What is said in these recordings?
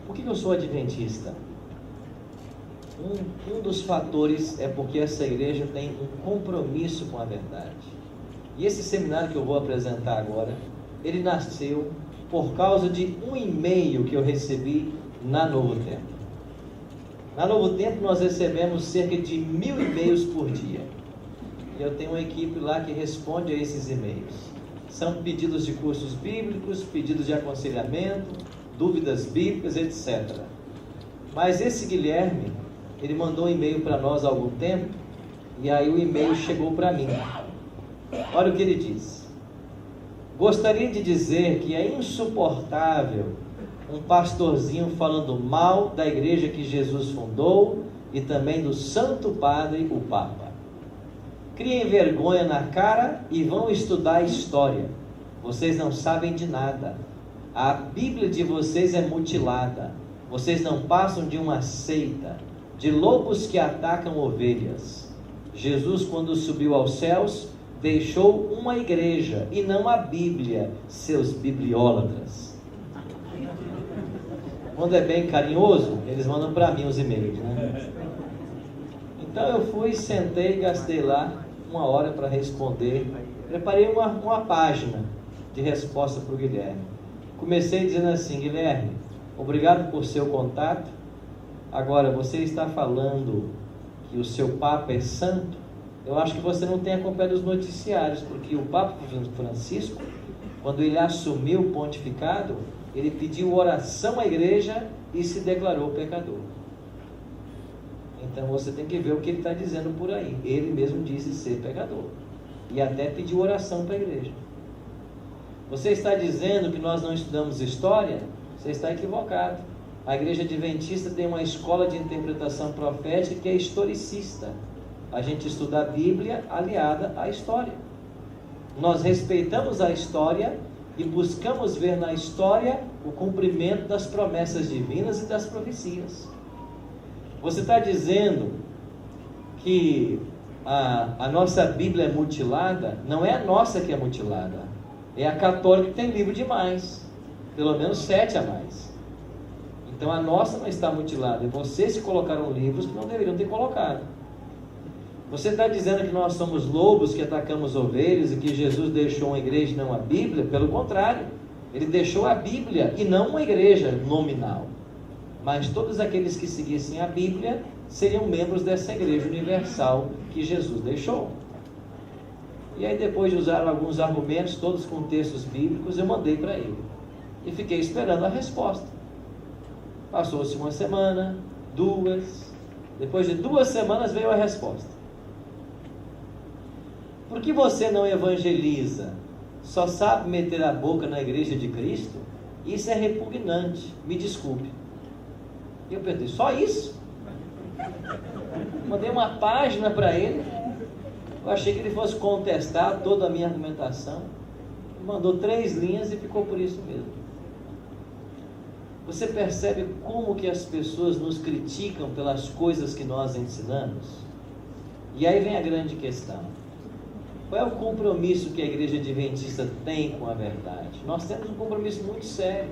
Por que eu sou adventista? Um dos fatores é porque essa igreja tem um compromisso com a verdade. E esse seminário que eu vou apresentar agora, ele nasceu por causa de um e-mail que eu recebi na Novo Tempo. Na Novo Tempo nós recebemos cerca de 1000 e-mails por dia. E eu tenho uma equipe lá que responde a esses e-mails. São pedidos de cursos bíblicos, pedidos de aconselhamento, dúvidas bíblicas, etc. Mas esse Guilherme, ele mandou um e-mail para nós há algum tempo, e aí o e-mail chegou para mim. Olha o que ele diz: gostaria de dizer que é insuportável um pastorzinho falando mal da igreja que Jesus fundou e também do Santo Padre, o Papa. Criem vergonha na cara e vão estudar história. Vocês não sabem de nada. A Bíblia de vocês é mutilada. Vocês não passam de uma seita, de lobos que atacam ovelhas. Jesus, quando subiu aos céus, deixou uma igreja e não a Bíblia, seus bibliólatras. Quando é bem carinhoso, eles mandam para mim os e-mails, né? Então eu fui, sentei e gastei lá 1 hora para responder. Preparei uma página de resposta para o Guilherme. Comecei dizendo assim: Guilherme, obrigado por seu contato. Agora, você está falando que o seu Papa é santo? Eu acho que você não tem acompanhado os noticiários, porque o Papa Francisco, quando ele assumiu o pontificado, ele pediu oração à igreja e se declarou pecador. Então você tem que ver o que ele está dizendo por aí. Ele mesmo disse ser pecador e até pediu oração para a igreja. Você está dizendo que nós não estudamos história? Você está equivocado. A igreja adventista tem uma escola de interpretação profética que é historicista. A gente estuda a Bíblia aliada à história. Nós respeitamos a história e buscamos ver na história o cumprimento das promessas divinas e das profecias. Você está dizendo que a nossa Bíblia é mutilada? Não é a nossa que é mutilada. É a católica que tem livro demais. Pelo menos 7 a mais. Então a nossa não está mutilada. E vocês se colocaram livros que não deveriam ter colocado. Você está dizendo que nós somos lobos que atacamos ovelhas e que Jesus deixou uma igreja e não a Bíblia? Pelo contrário, ele deixou a Bíblia e não uma igreja nominal. Mas todos aqueles que seguissem a Bíblia seriam membros dessa igreja universal que Jesus deixou. E aí, depois de usar alguns argumentos, todos com textos bíblicos, eu mandei para ele. E fiquei esperando a resposta. Passou-se 1 semana, 2. Depois de 2 semanas veio a resposta. Por que você não evangeliza? Só sabe meter a boca na igreja de Cristo? Isso é repugnante. Me desculpe. E eu perguntei, só isso? Mandei uma página para ele. Eu achei que ele fosse contestar toda a minha argumentação. Mandou 3 linhas e ficou por isso mesmo. Você percebe como que as pessoas nos criticam pelas coisas que nós ensinamos? E aí vem a grande questão. Qual é o compromisso que a igreja adventista tem com a verdade? Nós temos um compromisso muito sério.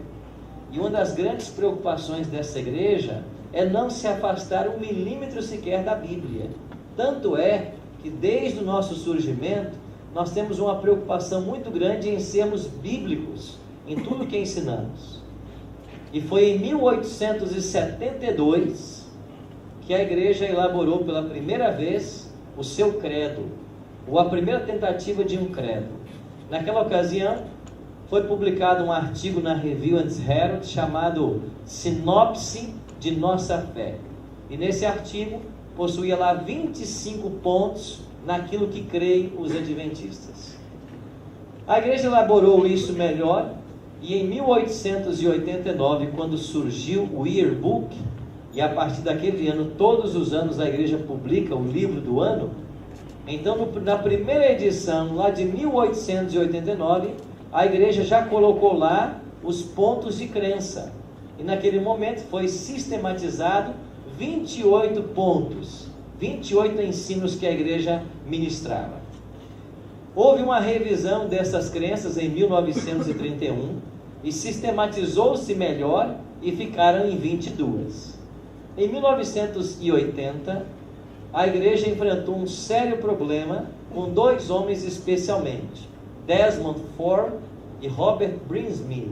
E uma das grandes preocupações dessa igreja é não se afastar 1 milímetro sequer da Bíblia. Tanto é que desde o nosso surgimento, nós temos uma preocupação muito grande em sermos bíblicos em tudo que ensinamos. E foi em 1872 que a igreja elaborou pela primeira vez o seu credo, ou a primeira tentativa de um credo. Naquela ocasião, foi publicado um artigo na Review and Herald chamado Sinopse de Nossa Fé. E nesse artigo possuía lá 25 pontos naquilo que creem os adventistas. A igreja elaborou isso melhor e em 1889, quando surgiu o Yearbook, e a partir daquele ano, todos os anos a igreja publica o livro do ano, então na primeira edição, lá de 1889, a igreja já colocou lá os pontos de crença. E naquele momento foi sistematizado 28 pontos, 28 ensinos que a igreja ministrava. Houve uma revisão dessas crenças em 1931 e sistematizou-se melhor e ficaram em 22. Em 1980, a igreja enfrentou um sério problema com dois homens especialmente, Desmond Ford e Robert Brinsmead.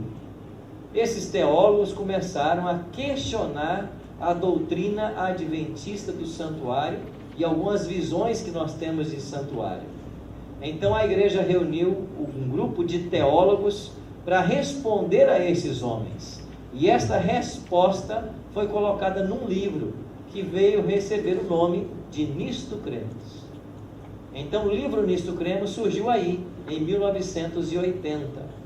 Esses teólogos começaram a questionar a doutrina adventista do santuário e algumas visões que nós temos de santuário. Então a igreja reuniu um grupo de teólogos para responder a esses homens. E esta resposta foi colocada num livro que veio receber o nome de Nisto Cremos. Então o livro Nisto Cremos surgiu aí, em 1980.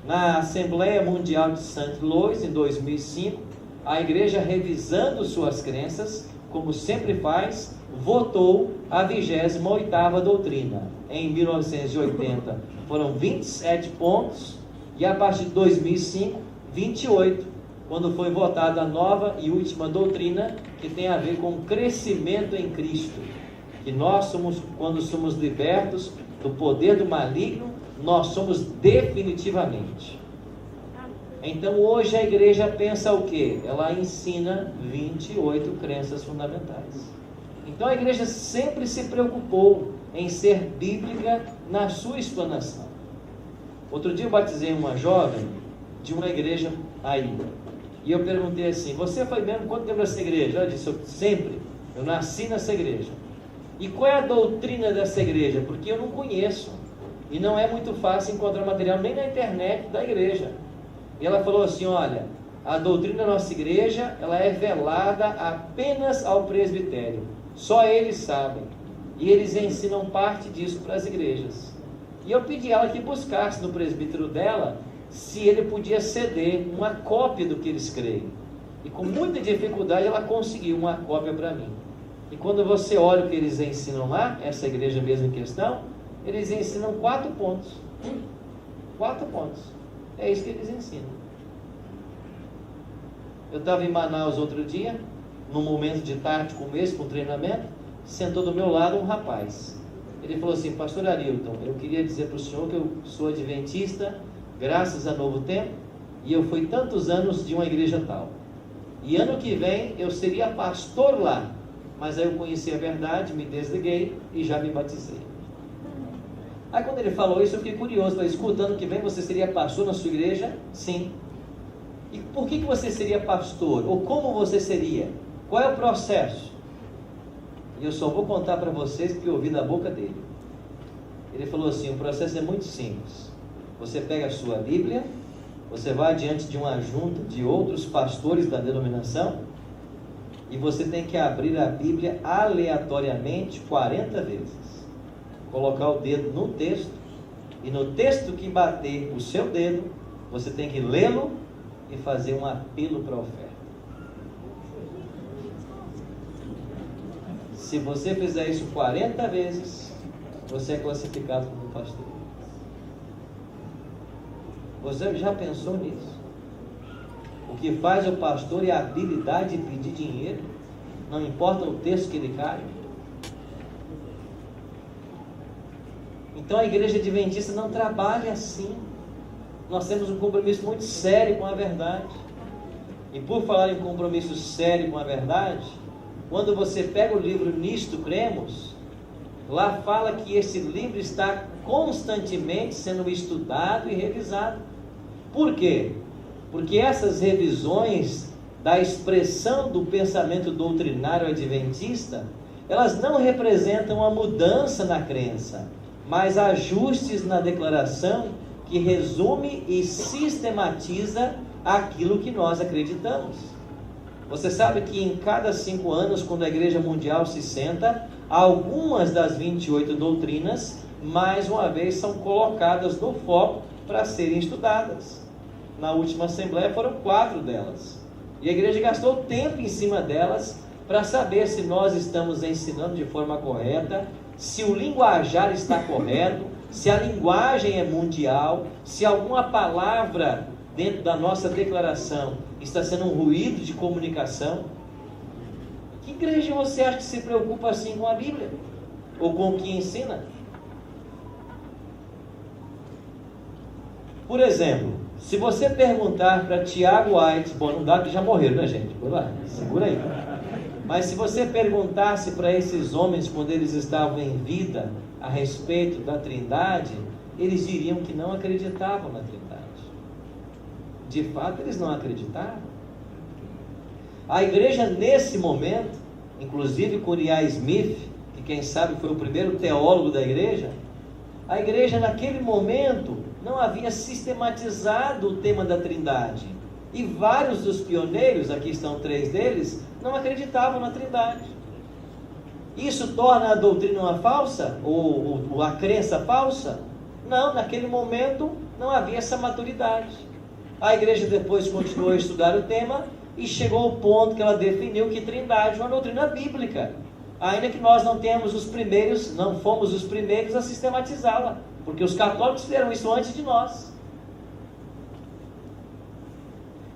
Na Assembleia Mundial de St. Louis, em 2005, a igreja, revisando suas crenças, como sempre faz, votou a 28ª doutrina. Em 1980 foram 27 pontos e a partir de 2005, 28, quando foi votada a nova e última doutrina, que tem a ver com crescimento em Cristo. Que nós somos, quando somos libertos do poder do maligno, nós somos definitivamente. Então hoje a igreja pensa o quê? Ela ensina 28 crenças fundamentais. Então a igreja sempre se preocupou em ser bíblica na sua explanação. Outro dia eu batizei uma jovem de uma igreja aí. E eu perguntei assim: você foi mesmo quanto tempo nessa igreja? Ela disse: eu nasci nessa igreja. E qual é a doutrina dessa igreja? Porque eu não conheço. E não é muito fácil encontrar material nem na internet da igreja. E ela falou assim: olha, a doutrina da nossa igreja, ela é velada apenas ao presbitério. Só eles sabem. E eles ensinam parte disso para as igrejas. E eu pedi a ela que buscasse no presbítero dela se ele podia ceder uma cópia do que eles creem. E com muita dificuldade ela conseguiu uma cópia para mim. E quando você olha o que eles ensinam lá, essa igreja mesmo em questão, eles ensinam 4 pontos. 4 pontos. É isso que eles ensinam. Eu estava em Manaus outro dia, num momento de tático mesmo, com treinamento, sentou do meu lado um rapaz. Ele falou assim: pastor Arilton, eu queria dizer para o senhor que eu sou adventista, graças a Novo Tempo, e eu fui tantos anos de uma igreja tal. E ano que vem eu seria pastor lá. Mas aí eu conheci a verdade, me desliguei e já me batizei. Aí quando ele falou isso, eu fiquei curioso. Falei: escuta, ano que vem você seria pastor na sua igreja? Sim. E por que você seria pastor? Ou como você seria? Qual é o processo? E eu só vou contar para vocês porque eu ouvi da boca dele. Ele falou assim: o processo é muito simples. Você pega a sua Bíblia, você vai diante de uma junta de outros pastores da denominação e você tem que abrir a Bíblia aleatoriamente 40 vezes. Colocar o dedo no texto e no texto que bater o seu dedo, você tem que lê-lo e fazer um apelo para a oferta. Se você fizer isso 40 vezes, você é classificado como pastor. Você já pensou nisso? O que faz o pastor é a habilidade de pedir dinheiro, não importa o texto que ele cai. Então a igreja adventista não trabalha assim. Nós temos um compromisso muito sério com a verdade. E por falar em compromisso sério com a verdade, quando você pega o livro Nisto Cremos, lá fala que esse livro está constantemente sendo estudado e revisado. Por quê? Porque essas revisões da expressão do pensamento doutrinário adventista, elas não representam a mudança na crença, mas ajustes na declaração que resume e sistematiza aquilo que nós acreditamos. Você sabe que em cada 5 anos, quando a Igreja Mundial se senta, algumas das 28 doutrinas, mais uma vez, são colocadas no foco para serem estudadas. Na última Assembleia foram 4 delas. E a igreja gastou tempo em cima delas para saber se nós estamos ensinando de forma correta, se o linguajar está correto, se a linguagem é mundial, se alguma palavra dentro da nossa declaração está sendo um ruído de comunicação. Que igreja você acha que se preocupa assim com a Bíblia? Ou com o que ensina? Por exemplo, Se você perguntar para Tiago White, bom, não dá que já morreram, né, gente? Vai lá, segura aí. Mas se você perguntasse para esses homens, quando eles estavam em vida, a respeito da Trindade, eles diriam que não acreditavam na Trindade. De fato, eles não acreditavam. A igreja, nesse momento, inclusive com Uriah Smith, que quem sabe foi o primeiro teólogo da igreja, a igreja naquele momento não havia sistematizado o tema da Trindade. E vários dos pioneiros, aqui estão 3 deles, não acreditavam na Trindade. Isso torna a doutrina uma falsa? Ou a crença falsa? Não, naquele momento não havia essa maturidade. A igreja depois continuou a estudar o tema e chegou ao ponto que ela definiu que Trindade é uma doutrina bíblica. Ainda que nós não fomos os primeiros a sistematizá-la, porque os católicos fizeram isso antes de nós.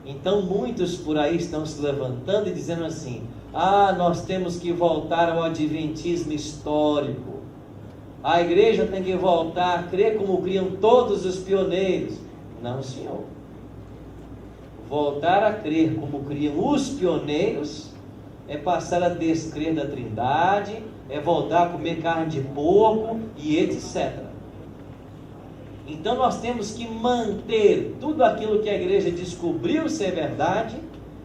Então muitos por aí estão se levantando e dizendo assim: nós temos que voltar ao adventismo histórico. A igreja tem que voltar a crer como criam todos os pioneiros. Não, senhor. Voltar a crer como criam os pioneiros é passar a descrer da Trindade, é voltar a comer carne de porco e etc. Então nós temos que manter tudo aquilo que a igreja descobriu ser verdade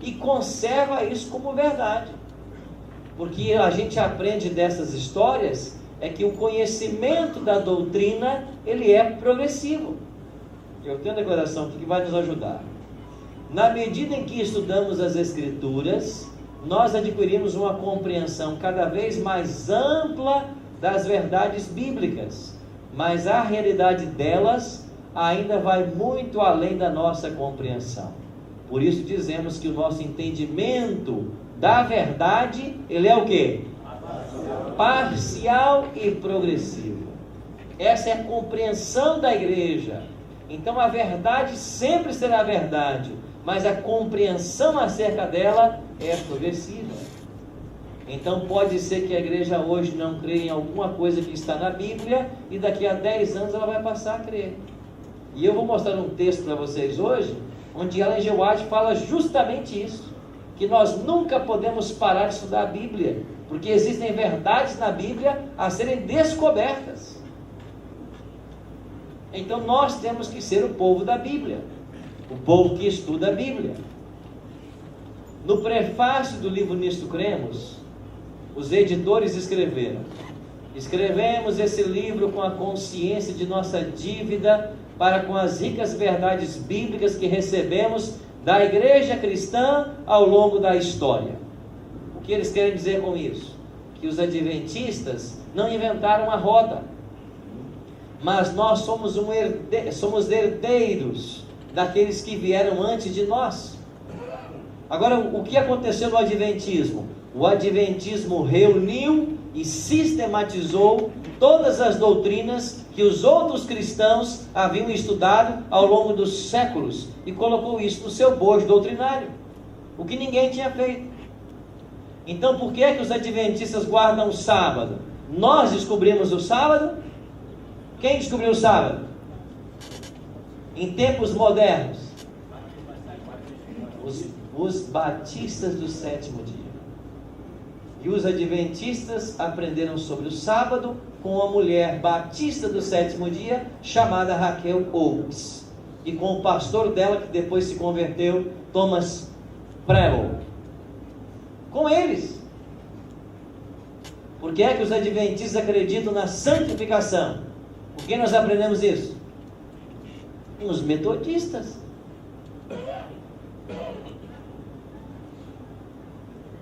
e conserva isso como verdade. Porque a gente aprende dessas histórias é que o conhecimento da doutrina, ele é progressivo. Eu tenho uma declaração aqui que vai nos ajudar. Na medida em que estudamos as Escrituras, nós adquirimos uma compreensão cada vez mais ampla das verdades bíblicas, mas a realidade delas ainda vai muito além da nossa compreensão. Por isso dizemos que o nosso entendimento da verdade, ele é o quê? Parcial e progressivo. Essa é a compreensão da igreja. Então a verdade sempre será verdade, mas a compreensão acerca dela é progressiva. Então pode ser que a igreja hoje não crê em alguma coisa que está na Bíblia e daqui a 10 anos ela vai passar a crer. E eu vou mostrar um texto para vocês hoje, onde Ellen G. White fala justamente isso, que nós nunca podemos parar de estudar a Bíblia, porque existem verdades na Bíblia a serem descobertas. Então nós temos que ser o povo da Bíblia, o povo que estuda a Bíblia. No prefácio do livro Nisto Cremos, os editores escreveram: escrevemos esse livro com a consciência de nossa dívida para com as ricas verdades bíblicas que recebemos da igreja cristã ao longo da história. O que eles querem dizer com isso? Que os adventistas não inventaram a roda, mas nós somos herdeiros daqueles que vieram antes de nós. Agora, o que aconteceu no adventismo? O adventismo reuniu e sistematizou todas as doutrinas que os outros cristãos haviam estudado ao longo dos séculos e colocou isso no seu bojo doutrinário, o que ninguém tinha feito. Então por que é que os adventistas guardam o sábado? Nós descobrimos o sábado? Quem descobriu o sábado? Em tempos modernos, os batistas do sétimo dia. E os adventistas aprenderam sobre o sábado com uma mulher batista do sétimo dia, chamada Raquel Oakes, e com o pastor dela, que depois se converteu, Thomas Preble. Com eles. Por que é que os adventistas acreditam na santificação? Por que nós aprendemos isso? Com os metodistas.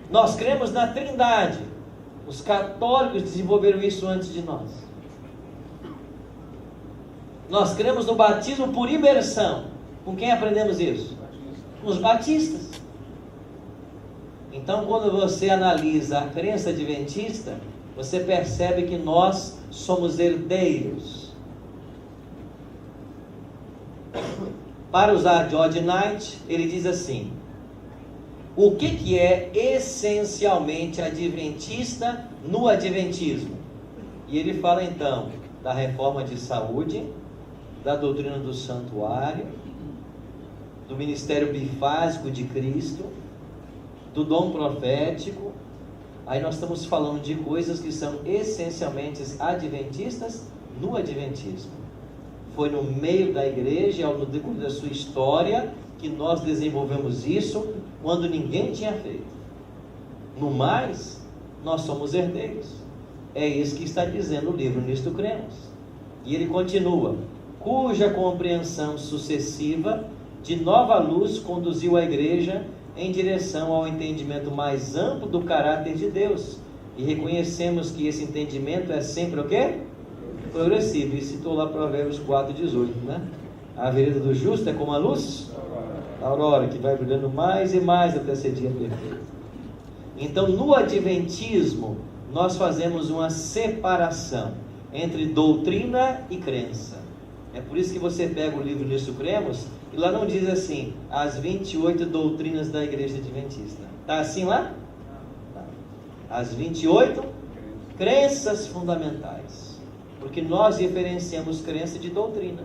Nós cremos na Trindade. Os católicos desenvolveram isso antes de nós. Nós cremos no batismo por imersão. Com quem aprendemos isso? Com os batistas. Então, quando você analisa a crença adventista, você percebe que nós somos herdeiros. Para usar George Knight, ele diz assim: o que é essencialmente adventista no adventismo? E ele fala então da reforma de saúde, da doutrina do santuário, do ministério bifásico de Cristo, do dom profético. Aí nós estamos falando de coisas que são essencialmente adventistas no adventismo. Foi no meio da igreja, ao decorrer da sua história, que nós desenvolvemos isso, quando ninguém tinha feito. No mais, nós somos herdeiros. É isso que está dizendo o livro Nisto Cremos. E ele continua: cuja compreensão sucessiva de nova luz conduziu a igreja em direção ao entendimento mais amplo do caráter de Deus. E reconhecemos que esse entendimento é sempre o quê? Progressivo. E citou lá Provérbios 4,18, né? A vereda do justo é como a luz da aurora, que vai brilhando mais e mais até ser dia perfeito. Então, no adventismo, nós fazemos uma separação entre doutrina e crença. É por isso que você pega o livro Nisto Cremos, e lá não diz assim, as 28 doutrinas da igreja adventista. Está assim lá? Tá. As 28 crenças fundamentais. Porque nós diferenciamos crença de doutrina.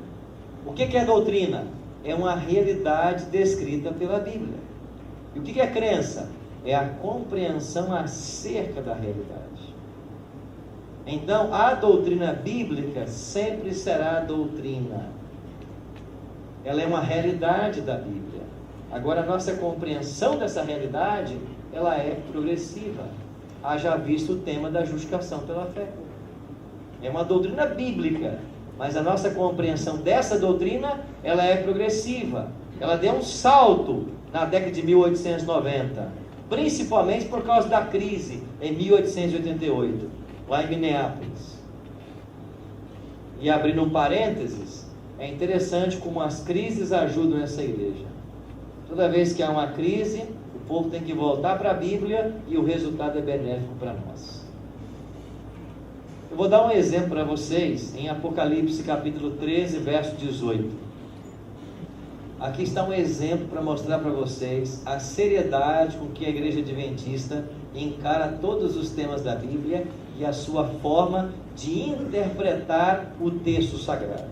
O que é doutrina? É uma realidade descrita pela Bíblia. E o que é crença? É a compreensão acerca da realidade. Então, a doutrina bíblica sempre será doutrina. Ela é uma realidade da Bíblia. Agora, a nossa compreensão dessa realidade, ela é progressiva. Haja visto o tema da justificação pela fé. É uma doutrina bíblica, mas a nossa compreensão dessa doutrina, ela é progressiva. Ela deu um salto na década de 1890, principalmente por causa da crise em 1888, lá em Minneapolis. E abrindo um parênteses, é interessante como as crises ajudam essa igreja. Toda vez que há uma crise, o povo tem que voltar para a Bíblia e o resultado é benéfico para nós. Eu vou dar um exemplo para vocês em Apocalipse capítulo 13, verso 18. Aqui está um exemplo para mostrar para vocês a seriedade com que a igreja adventista encara todos os temas da Bíblia e a sua forma de interpretar o texto sagrado.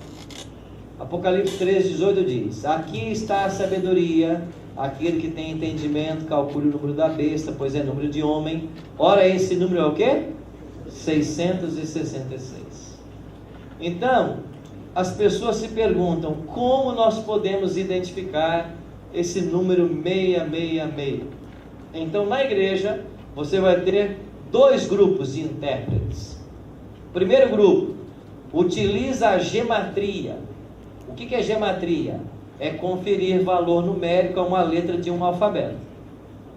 Apocalipse 13, 18 diz: aqui está a sabedoria, aquele que tem entendimento, calcule o número da besta, pois é número de homem. Ora, esse número é o quê? 666. Então, as pessoas se perguntam, como nós podemos identificar esse número 666? Então, na igreja, você vai ter dois grupos de intérpretes. O primeiro grupo utiliza a gematria. O que é gematria? É conferir valor numérico a uma letra de um alfabeto.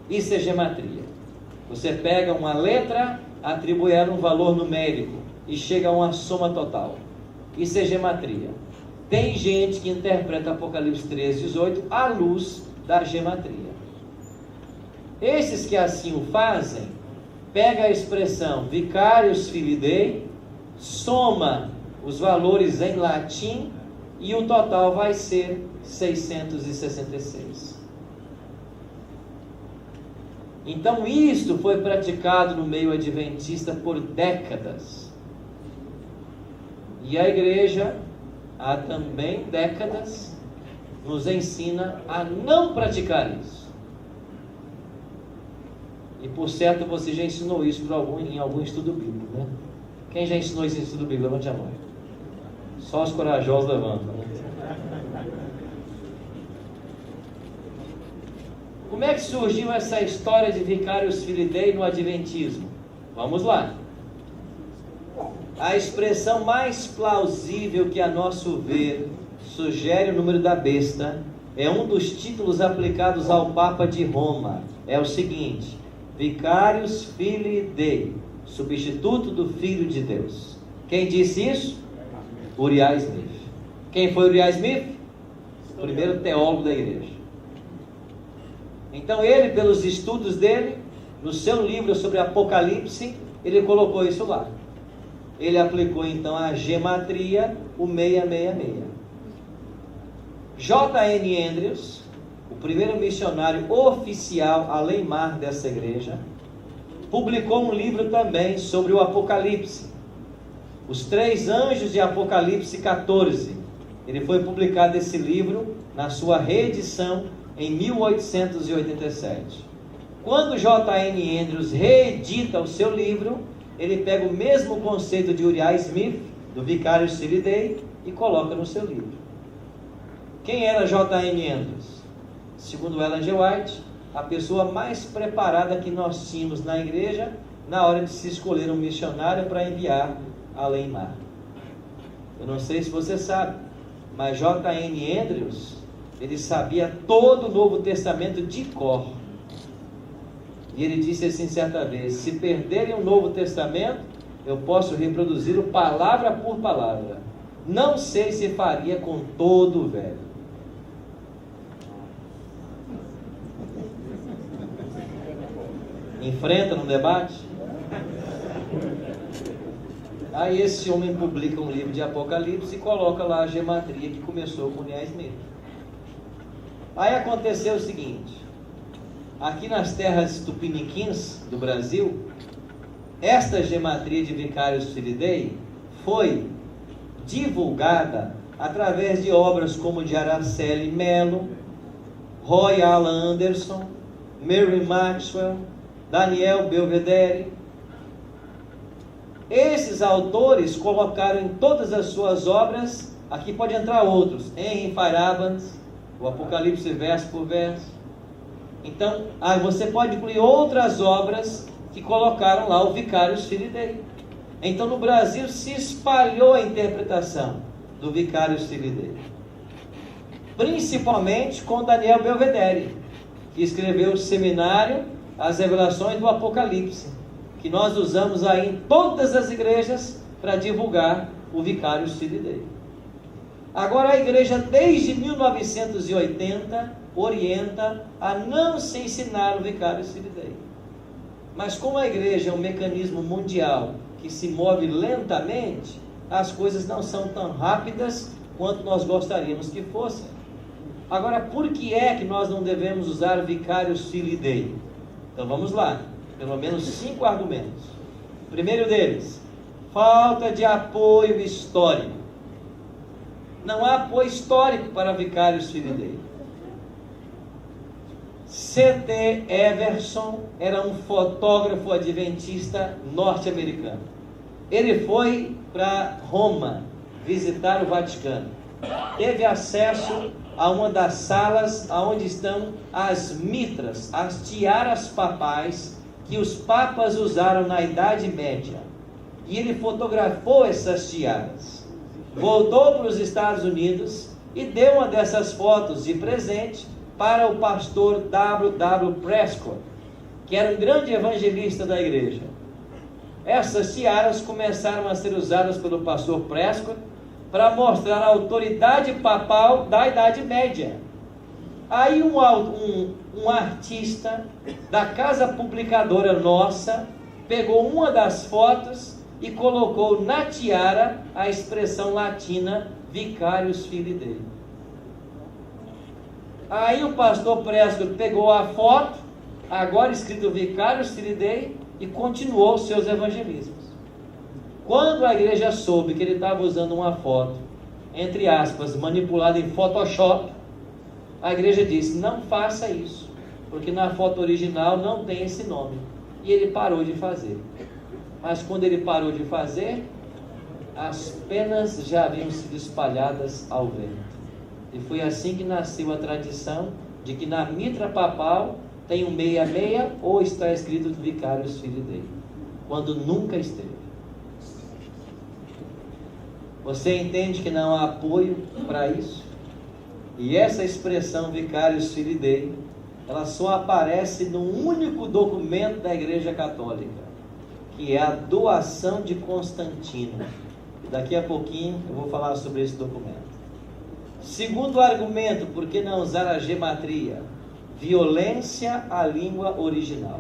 Isso é gematria. Você pega uma letra, atribui ela um valor numérico e chega a uma soma total. Isso é gematria. Tem gente que interpreta Apocalipse 13, 18 à luz da gematria. Esses que assim o fazem, pega a expressão vicarius filii Dei, soma os valores em latim e o total vai ser 666. Então isto foi praticado no meio adventista por décadas. E a igreja, há também décadas, nos ensina a não praticar isso. E por certo você já ensinou isso em algum estudo bíblico, né? Quem já ensinou isso em estudo bíblico? Levante a mão. Só os corajosos levantam, né? Como é que surgiu essa história de vicarius filii Dei no adventismo? Vamos lá. A expressão mais plausível que, a nosso ver, sugere o número da besta é um dos títulos aplicados ao Papa de Roma. É o seguinte: vicarius filii Dei, substituto do Filho de Deus. Quem disse isso? Uriah Smith. Quem foi Uriah Smith? O primeiro teólogo da igreja. Então ele, pelos estudos dele, no seu livro sobre Apocalipse, ele colocou isso lá. Ele aplicou então a gematria, o 666. J.N. Andrews, o primeiro missionário oficial além mar dessa igreja, publicou um livro também sobre o Apocalipse. Os três anjos de Apocalipse 14. Ele foi publicado esse livro na sua reedição em 1887. Quando J.N. Andrews reedita o seu livro, ele pega o mesmo conceito de Uriah Smith, do Vicarious Filidae, e coloca no seu livro. Quem era J.N. Andrews? Segundo Ellen G. White, a pessoa mais preparada que nós tínhamos na igreja na hora de se escolher um missionário para enviar além mar. Eu não sei se você sabe, mas J.N. Andrews, ele sabia todo o Novo Testamento de cor. E ele disse assim certa vez: se perderem o Novo Testamento, eu posso reproduzi-lo palavra por palavra. Não sei se faria com todo o Velho. Enfrenta no debate? Aí esse homem publica um livro de Apocalipse e coloca lá a gematria que começou com Uriah Smith. Aí aconteceu o seguinte: aqui nas terras tupiniquins do Brasil, esta gematria de Vicarious Filidae foi divulgada através de obras como de Araceli Melo, Roy Alan Anderson, Mary Maxwell, Daniel Belvedere. Esses autores colocaram em todas as suas obras, aqui pode entrar outros, Henry Feyerabend, o Apocalipse verso por verso. Então, você pode incluir outras obras que colocaram lá o Vicarious Filidae. Então, no Brasil se espalhou a interpretação do Vicarious Filidae, principalmente com Daniel Belvedere, que escreveu o seminário As Revelações do Apocalipse, que nós usamos aí em todas as igrejas para divulgar o Vicarious Filidae. Agora a igreja desde 1980 orienta a não se ensinar o Vicarious Filidae. Mas como a igreja é um mecanismo mundial que se move lentamente, as coisas não são tão rápidas quanto nós gostaríamos que fossem. Agora, por que é que nós não devemos usar o Vicarious Filidae? Então vamos lá, pelo menos 5 argumentos. O primeiro deles: falta de apoio histórico. Não há apoio histórico para Vicarious Filidae. C.T. Everson era um fotógrafo adventista norte-americano. Ele foi para Roma visitar o Vaticano. Teve acesso a uma das salas onde estão as mitras, as tiaras papais que os papas usaram na Idade Média. E ele fotografou essas tiaras. Voltou para os Estados Unidos e deu uma dessas fotos de presente para o pastor W.W. Prescott, que era um grande evangelista da igreja. Essas tiaras começaram a ser usadas pelo pastor Prescott para mostrar a autoridade papal da Idade Média. Aí um artista da casa publicadora nossa pegou uma das fotos e colocou na tiara a expressão latina Vicarious Filidae. Aí o pastor Prescott pegou a foto, agora escrito Vicarious Filidae, e continuou os seus evangelismos. Quando a igreja soube que ele estava usando uma foto, entre aspas, manipulada em Photoshop, a igreja disse: não faça isso, porque na foto original não tem esse nome. E ele parou de fazer. Mas quando ele parou de fazer, as penas já haviam sido espalhadas ao vento. E foi assim que nasceu a tradição de que na mitra papal tem um 66 ou está escrito Vicarious Filidae, quando nunca esteve. Você entende que não há apoio para isso? E essa expressão Vicarious Filidae, ela só aparece num único documento da Igreja Católica, que é a doação de Constantino. Daqui a pouquinho eu vou falar sobre esse documento. Segundo argumento, por que não usar a gematria? Violência à língua original.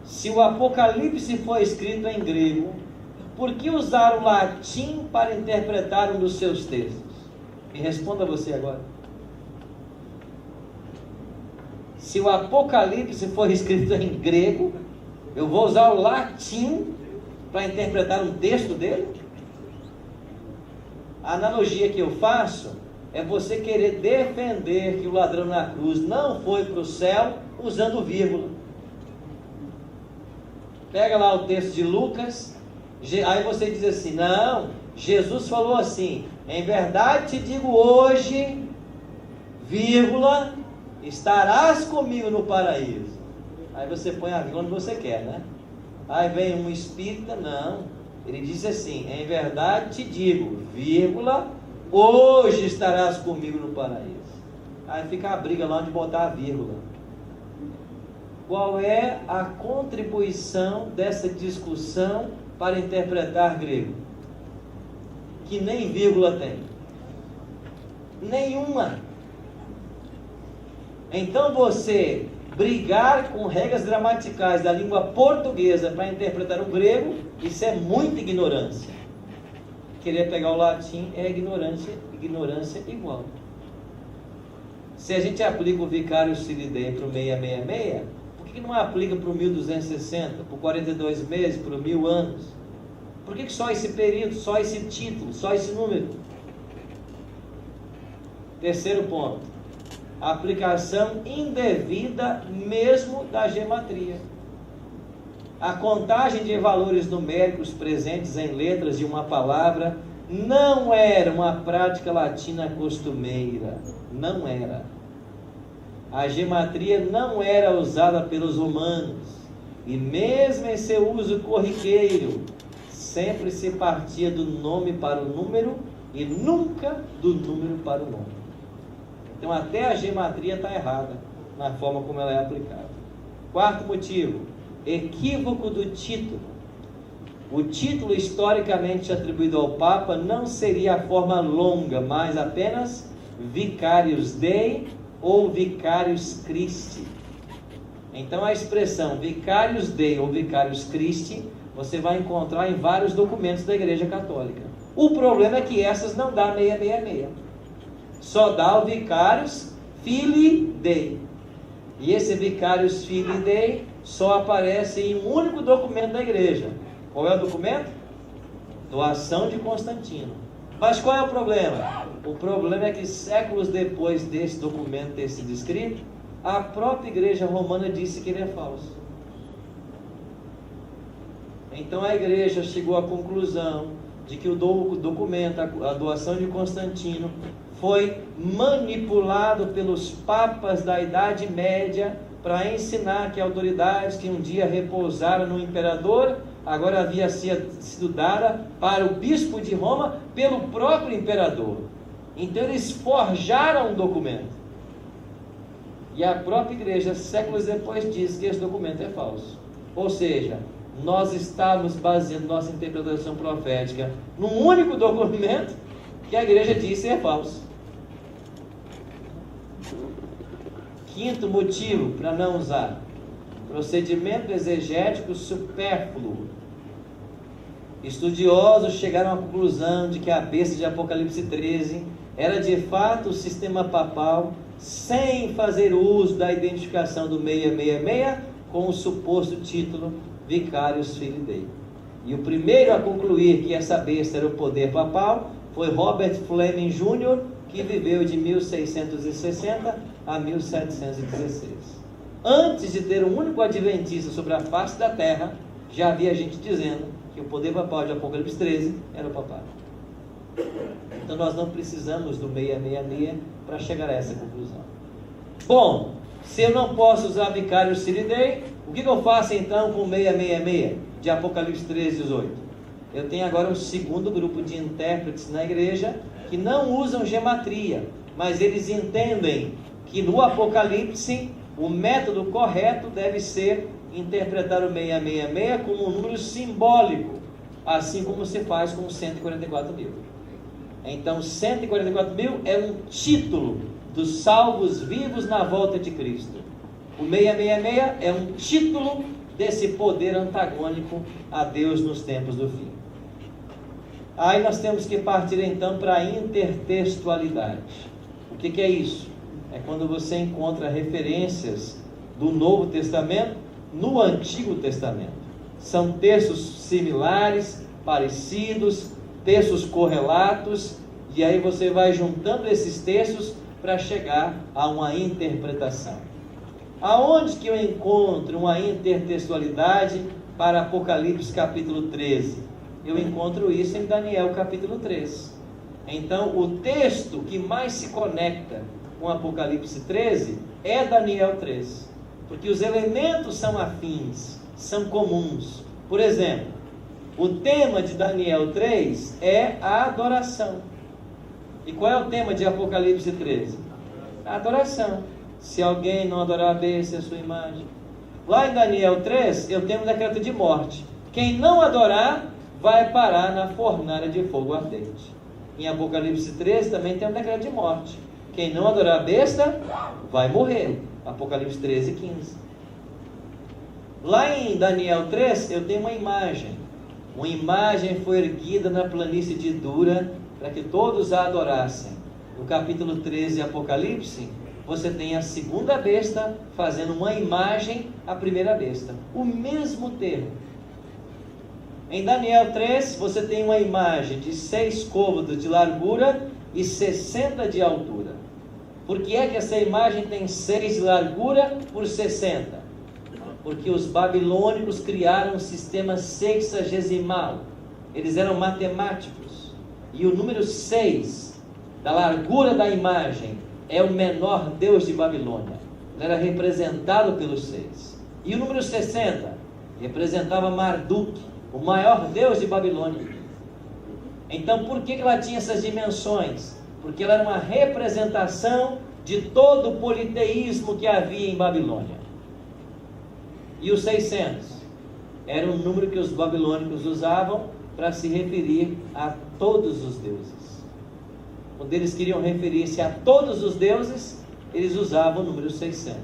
Se o Apocalipse foi escrito em grego, por que usar o latim para interpretar um dos seus textos? Me responda você agora. Se o Apocalipse foi escrito em grego, eu vou usar o latim para interpretar um texto dele? A analogia que eu faço é você querer defender que o ladrão na cruz não foi para o céu usando vírgula. Pega lá o texto de Lucas, aí você diz assim, não, Jesus falou assim, em verdade te digo hoje, vírgula, estarás comigo no paraíso. Aí você põe a vírgula onde você quer, né? Aí vem um espírita, não, ele diz assim, em verdade te digo, vírgula, hoje estarás comigo no paraíso. Aí fica a briga lá onde botar a vírgula. Qual é a contribuição dessa discussão para interpretar grego? Que nem vírgula tem. Nenhuma. Então você brigar com regras gramaticais da língua portuguesa para interpretar o grego, isso é muita ignorância. Querer pegar o latim é ignorância igual. Se a gente aplica o vicário Silidei para o 666, por que não aplica para o 1260, por 42 meses, por 1000 anos? Por que só esse período, só esse título, só esse número? Terceiro ponto, a aplicação indevida mesmo da gematria. A contagem de valores numéricos presentes em letras de uma palavra não era uma prática latina costumeira, não era. A gematria não era usada pelos romanos, e mesmo em seu uso corriqueiro, sempre se partia do nome para o número e nunca do número para o nome. Então até a gematria está errada na forma como ela é aplicada. Quarto motivo, equívoco do título. O título historicamente atribuído ao Papa não seria a forma longa, mas apenas Vicarius Dei ou Vicarius Christi. Então a expressão Vicarius Dei ou Vicarius Christi você vai encontrar em vários documentos da Igreja Católica. O problema é que essas não dá 666. Só dá o Vicarius Filii Dei. E esse Vicarius Filii Dei só aparece em um único documento da igreja. Qual é o documento? Doação de Constantino. Mas qual é o problema? O problema é que séculos depois desse documento ter sido escrito, a própria igreja romana disse que ele é falso. Então a igreja chegou à conclusão de que o documento, a doação de Constantino, foi manipulado pelos papas da Idade Média para ensinar que autoridades que um dia repousaram no imperador, agora havia sido dada para o bispo de Roma pelo próprio imperador. Então eles forjaram um documento. E a própria igreja, séculos depois, diz que esse documento é falso. Ou seja, nós estamos baseando nossa interpretação profética num único documento que a igreja disse é falso. Quinto motivo para não usar: procedimento exegético supérfluo. Estudiosos chegaram à conclusão de que a besta de Apocalipse 13 era de fato o sistema papal, sem fazer uso da identificação do 666 com o suposto título Vicarius Filii Dei. E o primeiro a concluir que essa besta era o poder papal foi Robert Fleming Jr., que viveu de 1660 a 1716. Antes de ter um único adventista sobre a face da terra, já havia gente dizendo que o poder papal de Apocalipse 13 era o papado. Então nós não precisamos do 666 para chegar a essa conclusão. Bom, se eu não posso usar Vicarius Filii Dei, o que eu faço então com o 666 de Apocalipse 13, 18? Eu tenho agora um segundo grupo de intérpretes na igreja que não usam gematria, mas eles entendem que no Apocalipse o método correto deve ser interpretar o 666 como um número simbólico, assim como se faz com os 144 mil. Então 144 mil é um título dos salvos vivos na volta de Cristo. O 666 é um título desse poder antagônico a Deus nos tempos do fim. Aí nós temos que partir então para a intertextualidade. O que é isso? É quando você encontra referências do Novo Testamento no Antigo Testamento. São textos similares, parecidos, textos correlatos, E aí você vai juntando esses textos para chegar a uma interpretação. Aonde que eu encontro uma intertextualidade para Apocalipse capítulo 13? Eu encontro isso em Daniel capítulo 3. Então, o texto que mais se conecta com Apocalipse 13 é Daniel 3. Porque os elementos são afins, são comuns. Por exemplo, o tema de Daniel 3 é a adoração. E qual é o tema de Apocalipse 13? A adoração. Se alguém não adorar a besta e a sua imagem. Lá em Daniel 3, eu tenho um decreto de morte. Quem não adorar, vai parar na fornalha de fogo ardente. Em Apocalipse 13 também tem um decreto de morte. Quem não adorar a besta, vai morrer. Apocalipse 13, 15. Lá em Daniel 3, eu tenho uma imagem. Uma imagem foi erguida na planície de Dura, para que todos a adorassem. No capítulo 13 de Apocalipse, você tem a segunda besta fazendo uma imagem à primeira besta. O mesmo termo. Em Daniel 3, você tem uma imagem de 6 côvados de largura e 60 de altura. Por que é que essa imagem tem 6 de largura por 60? Porque os babilônicos criaram um sistema sexagesimal. Eles eram matemáticos. E o número 6, da largura da imagem, é o menor deus de Babilônia. Ele era representado pelos 6. E o número 60 representava Marduk, o maior deus de Babilônia. Então, por que ela tinha essas dimensões? Porque ela era uma representação de todo o politeísmo que havia em Babilônia. E os 600 era um número que os babilônicos usavam para se referir a todos os deuses. Quando eles queriam referir-se a todos os deuses, eles usavam o número 600.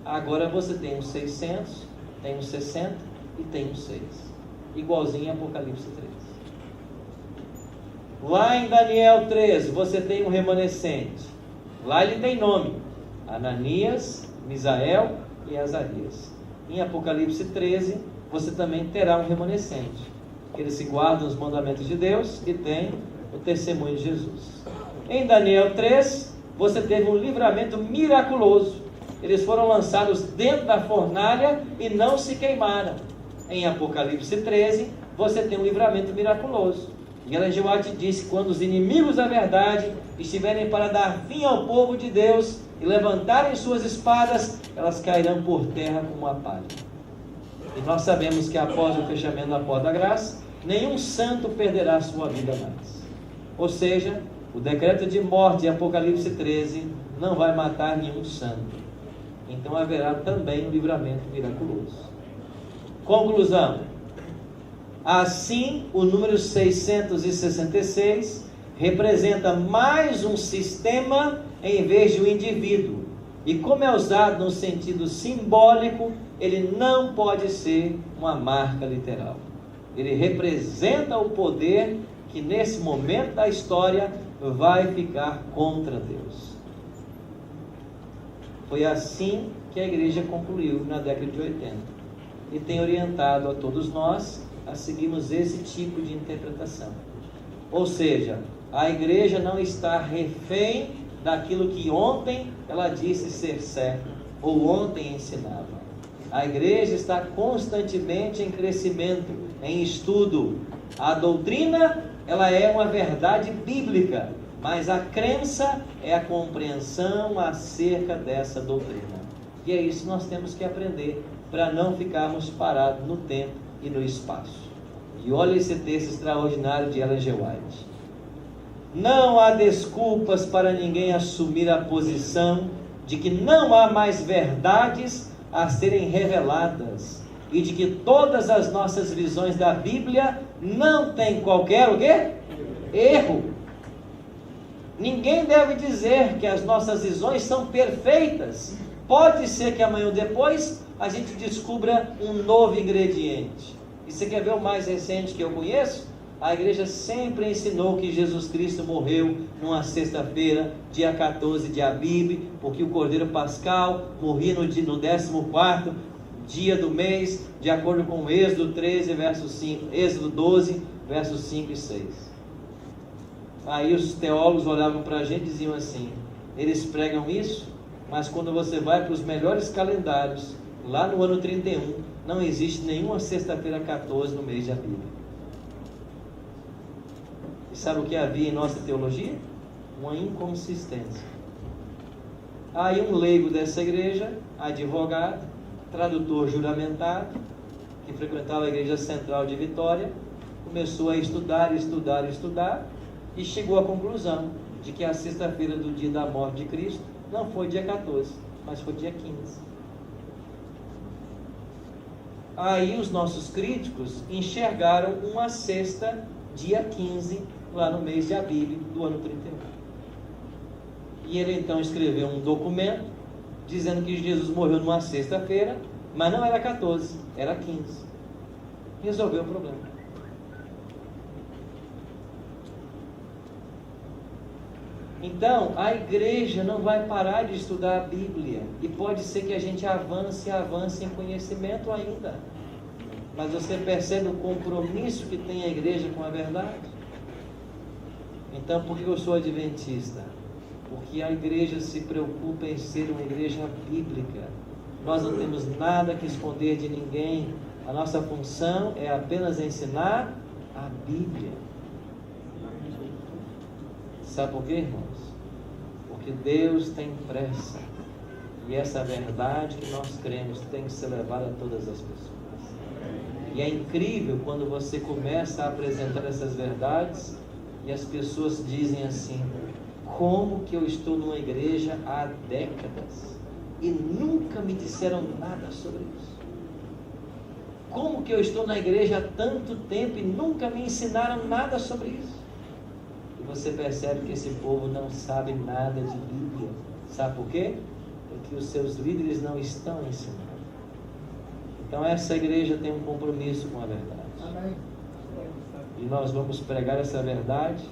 Agora você tem os 600, tem os 60 e tem os 6. Igualzinho em Apocalipse 3. Lá em Daniel 13, você tem um remanescente. Lá ele tem nome: Ananias, Misael e Azarias. Em Apocalipse 13, você também terá um remanescente. Eles se guardam os mandamentos de Deus e tem o testemunho de Jesus. Em Daniel 3, você teve um livramento miraculoso. Eles foram lançados dentro da fornalha e não se queimaram. Em Apocalipse 13, você tem um livramento miraculoso. E Ellen G. White disse: quando os inimigos da verdade estiverem para dar fim ao povo de Deus e levantarem suas espadas, elas cairão por terra como a palha. E nós sabemos que após o fechamento da porta da graça, nenhum santo perderá sua vida mais. Ou seja, o decreto de morte de Apocalipse 13 não vai matar nenhum santo. Então haverá também um livramento miraculoso. Conclusão: assim, o número 666 representa mais um sistema em vez de um indivíduo. E como é usado no sentido simbólico, ele não pode ser uma marca literal. Ele representa o poder que nesse momento da história vai ficar contra Deus. Foi assim que a igreja concluiu na década de 80. E tem orientado a todos nós a seguirmos esse tipo de interpretação. Ou seja, a igreja não está refém daquilo que ontem ela disse ser certo, ou ontem ensinava. A igreja está constantemente em crescimento, em estudo. A doutrina, ela é uma verdade bíblica, mas a crença é a compreensão acerca dessa doutrina. E é isso que nós temos que aprender, para não ficarmos parados no tempo e no espaço. E olha esse texto extraordinário de Ellen G. White. Não há desculpas para ninguém assumir a posição de que não há mais verdades a serem reveladas e de que todas as nossas visões da Bíblia não têm qualquer o quê? Erro. Ninguém deve dizer que as nossas visões são perfeitas. Pode ser que amanhã ou depois a gente descubra um novo ingrediente. E você quer ver o mais recente que eu conheço? A igreja sempre ensinou que Jesus Cristo morreu numa sexta-feira, dia 14 de Abib, porque o Cordeiro Pascal morria no 14º dia do mês, de acordo com Êxodo 13, verso 5, Êxodo 12, versos 5 e 6. Aí os teólogos olhavam para a gente e diziam assim: eles pregam isso, mas quando você vai para os melhores calendários, lá no ano 31, não existe nenhuma sexta-feira 14 no mês de Abril. E sabe o que havia em nossa teologia? Uma inconsistência. Aí um leigo dessa igreja, advogado, tradutor juramentado, que frequentava a igreja central de Vitória, começou a estudar e chegou à conclusão de que a sexta-feira do dia da morte de Cristo não foi dia 14, mas foi dia 15. Aí os nossos críticos enxergaram uma sexta, dia 15, lá no mês de Abíb do ano 31. E ele então escreveu um documento dizendo que Jesus morreu numa sexta-feira, mas não era 14, era 15. Resolveu o problema. Então, a igreja não vai parar de estudar a Bíblia. E pode ser que a gente avance em conhecimento ainda. Mas você percebe o compromisso que tem a igreja com a verdade? Então, por que eu sou adventista? Porque a igreja se preocupa em ser uma igreja bíblica. Nós não temos nada que esconder de ninguém. A nossa função é apenas ensinar a Bíblia. Sabe por quê, irmãos? Porque Deus tem pressa. E essa verdade que nós cremos tem que ser levada a todas as pessoas. E é incrível quando você começa a apresentar essas verdades e as pessoas dizem assim: como que eu estou numa igreja há décadas e nunca me disseram nada sobre isso? Como que eu estou na igreja há tanto tempo e nunca me ensinaram nada sobre isso? E você percebe que esse povo não sabe nada de Bíblia. Sabe por quê? Porque os seus líderes não estão ensinando. Então essa igreja tem um compromisso com a verdade. Amém. E nós vamos pregar essa verdade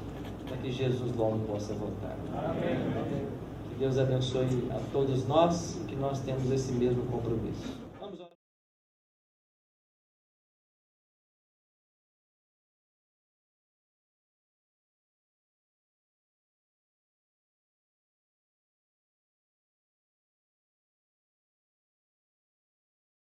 para que Jesus logo possa voltar. Amém. Que Deus abençoe a todos nós e que nós temos esse mesmo compromisso.